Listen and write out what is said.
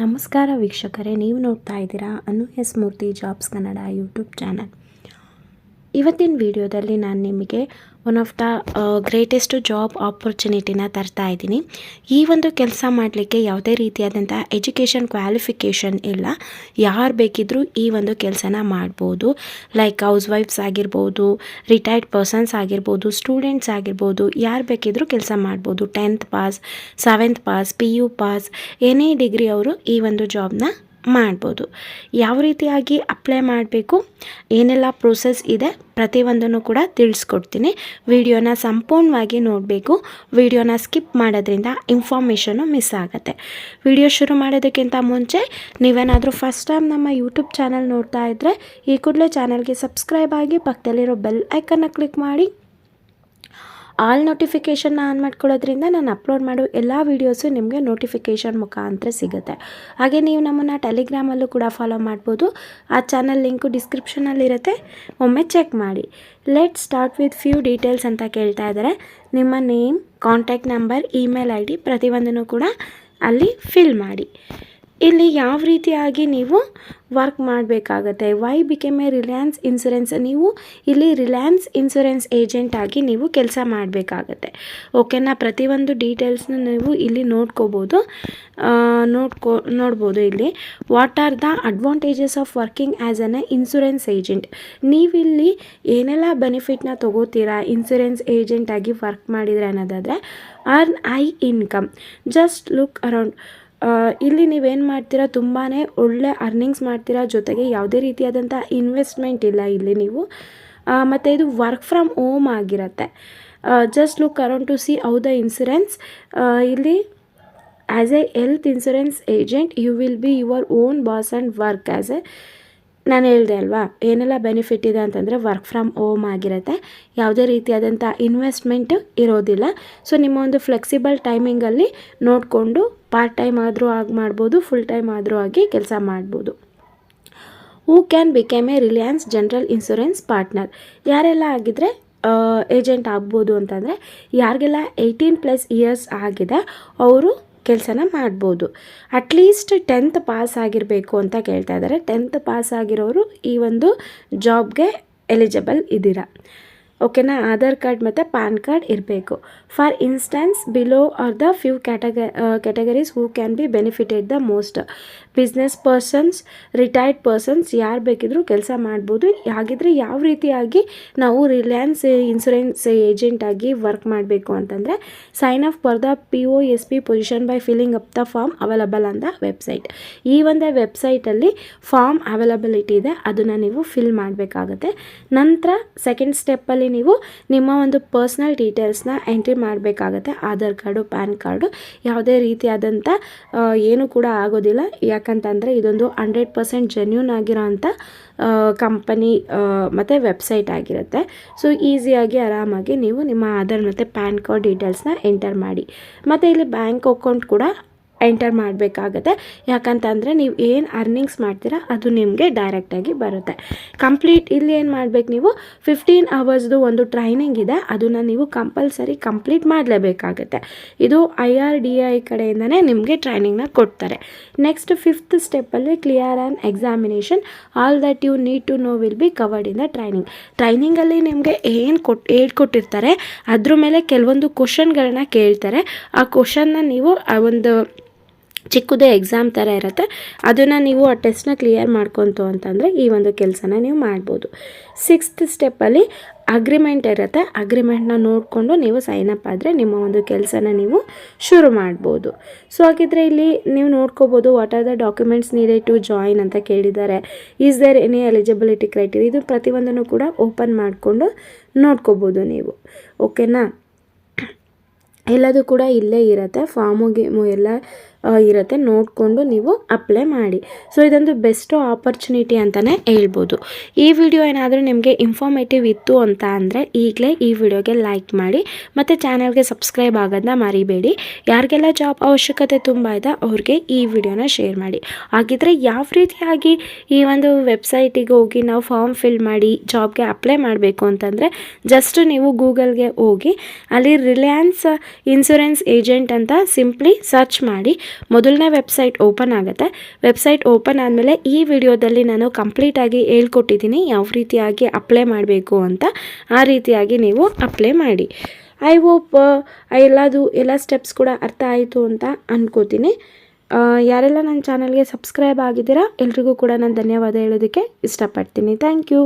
ನಮಸ್ಕಾರ ವೀಕ್ಷಕರೇ, ನೀವು ನೋಡ್ತಾ ಇದ್ದೀರಾ Anu S Murthy jobs Kannada YouTube channel. ಇವತ್ತಿನ ವಿಡಿಯೋದಲ್ಲಿ ನಾನು ನಿಮಗೆ one of the greatest job ಆಪರ್ಚುನಿಟಿನ ತರ್ತಾ ಇದ್ದೀನಿ. ಈ ಒಂದು ಕೆಲಸ ಮಾಡಲಿಕ್ಕೆ ಯಾವುದೇ ರೀತಿಯಾದಂಥ ಎಜುಕೇಷನ್ ಕ್ವಾಲಿಫಿಕೇಷನ್ ಇಲ್ಲ. ಯಾರು ಬೇಕಿದ್ದರೂ ಈ ಒಂದು ಕೆಲಸನ ಮಾಡ್ಬೋದು. ಲೈಕ್ ಹೌಸ್ ವೈಫ್ಸ್ ಆಗಿರ್ಬೋದು, ರಿಟೈರ್ಡ್ ಪರ್ಸನ್ಸ್ ಆಗಿರ್ಬೋದು, ಸ್ಟೂಡೆಂಟ್ಸ್ ಆಗಿರ್ಬೋದು, ಯಾರು ಬೇಕಿದ್ದರೂ ಕೆಲಸ ಮಾಡ್ಬೋದು. 10th pass, 7th pass, PU pass, any degree ಅವರು ಈ ಒಂದು ಜಾಬ್ನ ಮಾಡ್ಬೋದು. ಯಾವ ರೀತಿಯಾಗಿ ಅಪ್ಲೈ ಮಾಡಬೇಕು, ಏನೆಲ್ಲ ಪ್ರೋಸೆಸ್ ಇದೆ ಪ್ರತಿಯೊಂದನ್ನು ಕೂಡ ತಿಳಿಸ್ಕೊಡ್ತೀನಿ. ವಿಡಿಯೋನ ಸಂಪೂರ್ಣವಾಗಿ ನೋಡಬೇಕು. ವಿಡಿಯೋನ ಸ್ಕಿಪ್ ಮಾಡೋದ್ರಿಂದ ಇನ್ಫಾರ್ಮೇಷನು ಮಿಸ್ ಆಗುತ್ತೆ. ವಿಡಿಯೋ ಶುರು ಮಾಡೋದಕ್ಕಿಂತ ಮುಂಚೆ ನೀವೇನಾದರೂ ಫಸ್ಟ್ ಟೈಮ್ ನಮ್ಮ ಯೂಟ್ಯೂಬ್ ಚಾನಲ್ ನೋಡ್ತಾ ಇದ್ದರೆ ಈ ಕೂಡಲೇ ಚಾನಲ್ಗೆ ಸಬ್ಸ್ಕ್ರೈಬ್ ಆಗಿ ಪಕ್ಕದಲ್ಲಿರೋ ಬೆಲ್ ಐಕನ್ನ ಕ್ಲಿಕ್ ಮಾಡಿ ಆಲ್ ನೋಟಿಫಿಕೇಷನ್ನ ಆನ್ ಮಾಡ್ಕೊಳ್ಳೋದ್ರಿಂದ ನಾನು ಅಪ್ಲೋಡ್ ಮಾಡೋ ಎಲ್ಲ ವೀಡಿಯೋಸು ನಿಮಗೆ ನೋಟಿಫಿಕೇಷನ್ ಮುಖಾಂತರ ಸಿಗುತ್ತೆ. ಹಾಗೆ ನೀವು ನಮ್ಮನ್ನು ಟೆಲಿಗ್ರಾಮಲ್ಲೂ ಕೂಡ ಫಾಲೋ ಮಾಡ್ಬೋದು. ಆ ಚಾನಲ್ ಲಿಂಕು ಡಿಸ್ಕ್ರಿಪ್ಷನಲ್ಲಿರುತ್ತೆ, ಒಮ್ಮೆ ಚೆಕ್ ಮಾಡಿ. Let start with few details ಅಂತ ಕೇಳ್ತಾ ಇದ್ದಾರೆ. ನಿಮ್ಮ name, contact number, email ID ಪ್ರತಿಯೊಂದನ್ನು ಕೂಡ ಅಲ್ಲಿ ಫಿಲ್ ಮಾಡಿ. ಇಲ್ಲಿ ಯಾವ ರೀತಿಯಾಗಿ ನೀವು ವರ್ಕ್ ಮಾಡಬೇಕಾಗತ್ತೆ, why became a Reliance insurance, ನೀವು ಇಲ್ಲಿ ರಿಲಯನ್ಸ್ ಇನ್ಸೂರೆನ್ಸ್ ಏಜೆಂಟ್ ಆಗಿ ನೀವು ಕೆಲಸ ಮಾಡಬೇಕಾಗತ್ತೆ. ಓಕೆನಾ. ಪ್ರತಿಯೊಂದು ಡೀಟೇಲ್ಸ್ನ ನೀವು ಇಲ್ಲಿ ನೋಡ್ಬೋದು. ಇಲ್ಲಿ what are the advantages of working as an insurance agent. ನೀವಿಲ್ಲಿ ಏನೆಲ್ಲ ಬೆನಿಫಿಟ್ನ ತೊಗೋತೀರಾ ಇನ್ಸೂರೆನ್ಸ್ ಏಜೆಂಟ್ ಆಗಿ ವರ್ಕ್ ಮಾಡಿದರೆ ಅನ್ನೋದಾದರೆ, earn high income, just look around. ಇಲ್ಲಿ ನೀವೇನು ಮಾಡ್ತೀರಾ, ತುಂಬಾ ಒಳ್ಳೆ ಅರ್ನಿಂಗ್ಸ್ ಮಾಡ್ತೀರಾ, ಜೊತೆಗೆ ಯಾವುದೇ ರೀತಿಯಾದಂಥ ಇನ್ವೆಸ್ಟ್ಮೆಂಟ್ ಇಲ್ಲ ಇಲ್ಲಿ ನೀವು. ಮತ್ತು ಇದು ವರ್ಕ್ ಫ್ರಮ್ ಹೋಮ್ ಆಗಿರುತ್ತೆ. Just look around to see how the insurance. ಇಲ್ಲಿ as a health insurance agent you will be your own boss and work as a, ನಾನು ಹೇಳಿದೆ ಅಲ್ವಾ ಏನೆಲ್ಲ ಬೆನಿಫಿಟ್ ಇದೆ ಅಂತಂದರೆ ವರ್ಕ್ ಫ್ರಮ್ ಹೋಮ್ ಆಗಿರುತ್ತೆ, ಯಾವುದೇ ರೀತಿಯಾದಂಥ ಇನ್ವೆಸ್ಟ್ಮೆಂಟ್ ಇರೋದಿಲ್ಲ. ಸೊ ನಿಮ್ಮ ಒಂದು ಫ್ಲೆಕ್ಸಿಬಲ್ ಟೈಮಿಂಗಲ್ಲಿ ನೋಡಿಕೊಂಡು ಪಾರ್ಟ್ ಟೈಮ್ ಆದರೂ ಆಗಿ ಮಾಡ್ಬೋದು, ಫುಲ್ ಟೈಮ್ ಆದರೂ ಆಗಿ ಕೆಲಸ ಮಾಡ್ಬೋದು. Who can became a Reliance general insurance partner. ಯಾರೆಲ್ಲ ಆಗಿದ್ರೆ ಏಜೆಂಟ್ ಆಗ್ಬೋದು ಅಂತಂದರೆ, ಯಾರಿಗೆಲ್ಲ 18+ ಇಯರ್ಸ್ ಆಗಿದೆ ಅವರು ಕೆಲಸನ ಮಾಡ್ಬೋದು. ಅಟ್ಲೀಸ್ಟ್ 10th ಪಾಸ್ ಆಗಿರಬೇಕು ಅಂತ ಕೇಳ್ತಾ ಇದ್ದಾರೆ. 10th ಪಾಸ್ ಆಗಿರೋರು ಈ ಒಂದು ಜಾಬ್ಗೆ ಎಲಿಜಿಬಲ್ ಇದ್ದೀರಾ. ಓಕೆನಾ. ಆಧಾರ್ ಕಾರ್ಡ್ ಮತ್ತು ಪ್ಯಾನ್ ಕಾರ್ಡ್ ಇರಬೇಕು. For instance below are the few categories who can be benefited the most. Business persons, retired persons, ಯಾರು ಬೇಕಿದ್ರೂ ಕೆಲಸ ಮಾಡ್ಬೋದು. ಹಾಗಿದ್ರೆ ಯಾವ ರೀತಿಯಾಗಿ ನಾವು ರಿಲಯನ್ಸ್ ಇನ್ಸೂರೆನ್ಸ್ ಏಜೆಂಟ್ ಆಗಿ ವರ್ಕ್ ಮಾಡಬೇಕು ಅಂತಂದರೆ, sign up for the POSP position by filling up the form available on the website. ಈ ಒಂದು ವೆಬ್ಸೈಟಲ್ಲಿ ಫಾರ್ಮ್ ಅವೈಲಬಿಲಿಟಿ ಇದೆ, ಅದನ್ನು ನೀವು ಫಿಲ್ ಮಾಡಬೇಕಾಗುತ್ತೆ. ನಂತರ ಸೆಕೆಂಡ್ ಸ್ಟೆಪ್ಪಲ್ಲಿ ನೀವು ನಿಮ್ಮ ಒಂದು ಪರ್ಸ್ನಲ್ ಡೀಟೇಲ್ಸ್ನ ಎಂಟ್ರಿ ಮಾಡಬೇಕಾಗತ್ತೆ. ಆಧಾರ್ ಕಾರ್ಡು, ಪ್ಯಾನ್ ಕಾರ್ಡು, ಯಾವುದೇ ರೀತಿಯಾದಂಥ ಏನು ಕೂಡ ಆಗೋದಿಲ್ಲ. ಯಾಕಂತಂದರೆ ಇದೊಂದು 100% ಜೆನ್ಯೂನ್ ಆಗಿರೋ ಅಂಥ ಕಂಪನಿ ಮತ್ತು ವೆಬ್ಸೈಟ್ ಆಗಿರುತ್ತೆ. ಸೊ ಈಸಿಯಾಗಿ ಆರಾಮಾಗಿ ನೀವು ನಿಮ್ಮ ಆಧಾರ್ ಮತ್ತು ಪ್ಯಾನ್ ಕಾರ್ಡ್ ಡೀಟೇಲ್ಸ್ನ ಎಂಟರ್ ಮಾಡಿ. ಮತ್ತು ಇಲ್ಲಿ ಬ್ಯಾಂಕ್ ಅಕೌಂಟ್ ಕೂಡ ಎಂಟರ್ ಮಾಡಬೇಕಾಗತ್ತೆ. ಯಾಕಂತಂದರೆ ನೀವು ಏನು ಅರ್ನಿಂಗ್ಸ್ ಮಾಡ್ತೀರಾ ಅದು ನಿಮಗೆ ಡೈರೆಕ್ಟಾಗಿ ಬರುತ್ತೆ. ಇಲ್ಲಿ ಏನು ಮಾಡಬೇಕು, ನೀವು 15 ಅವರ್ಸ್ದು ಒಂದು ಟ್ರೈನಿಂಗ್ ಇದೆ, ಅದನ್ನು ನೀವು ಕಂಪಲ್ಸರಿ ಕಂಪ್ಲೀಟ್ ಮಾಡಲೇಬೇಕಾಗತ್ತೆ. ಇದು IRDAI ಕಡೆಯಿಂದನೇ ನಿಮಗೆ ಟ್ರೈನಿಂಗ್ನ ಕೊಡ್ತಾರೆ. ನೆಕ್ಸ್ಟ್ 5th ಸ್ಟೆಪ್ಪಲ್ಲಿ clear an examination. All that you need to know will be covered in the ಟ್ರೈನಿಂಗಲ್ಲಿ ನಿಮಗೆ ಏನು ಹೇಳ್ಕೊಟ್ಟಿರ್ತಾರೆ ಅದ್ರ ಮೇಲೆ ಕೆಲವೊಂದು ಕ್ವಶನ್ಗಳನ್ನ ಕೇಳ್ತಾರೆ. ಆ ಕ್ವಶನ್ನ ನೀವು ಒಂದು ಚಿಕ್ಕದೇ ಎಕ್ಸಾಮ್ ಥರ ಇರುತ್ತೆ, ಅದನ್ನು ನೀವು ಆ ಟೆಸ್ಟ್ನ ಕ್ಲಿಯರ್ ಮಾಡ್ಕೊತು ಅಂತಂದರೆ ಈ ಒಂದು ಕೆಲಸನ ನೀವು ಮಾಡ್ಬೋದು. 6th ಸ್ಟೆಪ್ಪಲ್ಲಿ ಅಗ್ರಿಮೆಂಟ್ ಇರುತ್ತೆ. ಅಗ್ರಿಮೆಂಟ್ನ ನೋಡಿಕೊಂಡು ನೀವು ಸೈನ್ ಅಪ್ ಆದರೆ ನಿಮ್ಮ ಒಂದು ಕೆಲಸನ ನೀವು ಶುರು ಮಾಡ್ಬೋದು. ಸೊ ಹಾಗಿದ್ರೆ ಇಲ್ಲಿ ನೀವು ನೋಡ್ಕೋಬೋದು what are the documents needed to join ಅಂತ ಕೇಳಿದ್ದಾರೆ. Is there any eligibility criteria, ಇದು ಪ್ರತಿಯೊಂದನ್ನು ಕೂಡ ಓಪನ್ ಮಾಡಿಕೊಂಡು ನೋಡ್ಕೋಬೋದು ನೀವು. ಓಕೆನಾ. ಎಲ್ಲದೂ ಕೂಡ ಇಲ್ಲೇ ಇರುತ್ತೆ, ಫಾರ್ಮುಗೆ ಎಲ್ಲ ಇರುತ್ತೆ, ನೋಡಿಕೊಂಡು ನೀವು ಅಪ್ಲೈ ಮಾಡಿ. ಸೊ ಇದೊಂದು ಬೆಸ್ಟ್ ಆಪರ್ಚುನಿಟಿ ಅಂತಲೇ ಹೇಳ್ಬೋದು. ಈ ವಿಡಿಯೋ ಏನಾದರೂ ನಿಮಗೆ ಇನ್ಫಾರ್ಮೇಟಿವ್ ಇತ್ತು ಅಂತ ಅಂದರೆ ಈಗಲೇ ಈ ವಿಡಿಯೋಗೆ ಲೈಕ್ ಮಾಡಿ ಮತ್ತು ಚಾನಲ್ಗೆ ಸಬ್ಸ್ಕ್ರೈಬ್ ಆಗೋದನ್ನ ಮರಿಬೇಡಿ. ಯಾರಿಗೆಲ್ಲ ಜಾಬ್ ಅವಶ್ಯಕತೆ ತುಂಬ ಇದೆ ಅವ್ರಿಗೆ ಈ ವಿಡಿಯೋನ ಶೇರ್ ಮಾಡಿ. ಹಾಗಿದ್ರೆ ಯಾವ ರೀತಿಯಾಗಿ ಈ ಒಂದು ವೆಬ್ಸೈಟಿಗೆ ಹೋಗಿ ನಾವು ಫಾರ್ಮ್ ಫಿಲ್ ಮಾಡಿ ಜಾಬ್ಗೆ ಅಪ್ಲೈ ಮಾಡಬೇಕು ಅಂತಂದರೆ, ಜಸ್ಟ್ ನೀವು ಗೂಗಲ್ಗೆ ಹೋಗಿ ಅಲ್ಲಿ ರಿಲಯನ್ಸ್ ಇನ್ಸೂರೆನ್ಸ್ ಏಜೆಂಟ್ ಅಂತ ಸಿಂಪ್ಲಿ ಸರ್ಚ್ ಮಾಡಿ. ಮೊದಲನೇ ವೆಬ್ಸೈಟ್ ಓಪನ್ ಆಗುತ್ತೆ. ವೆಬ್ಸೈಟ್ ಓಪನ್ ಆದಮೇಲೆ ಈ ವಿಡಿಯೋದಲ್ಲಿ ನಾನು ಕಂಪ್ಲೀಟಾಗಿ ಹೇಳ್ಕೊಟ್ಟಿದ್ದೀನಿ ಯಾವ ರೀತಿಯಾಗಿ ಅಪ್ಲೈ ಮಾಡಬೇಕು ಅಂತ. ಆ ರೀತಿಯಾಗಿ ನೀವು ಅಪ್ಲೈ ಮಾಡಿ. ಐ ಹೋಪ್ ಎಲ್ಲ ಸ್ಟೆಪ್ಸ್ ಕೂಡ ಅರ್ಥ ಆಯಿತು ಅಂತ ಅಂದ್ಕೋತೀನಿ. ಯಾರೆಲ್ಲ ನನ್ನ ಚಾನಲ್ಗೆ ಸಬ್ಸ್ಕ್ರೈಬ್ ಆಗಿದ್ದೀರಾ ಎಲ್ರಿಗೂ ಕೂಡ ನಾನು ಧನ್ಯವಾದ ಹೇಳೋದಕ್ಕೆ ಇಷ್ಟಪಡ್ತೀನಿ. Thank you.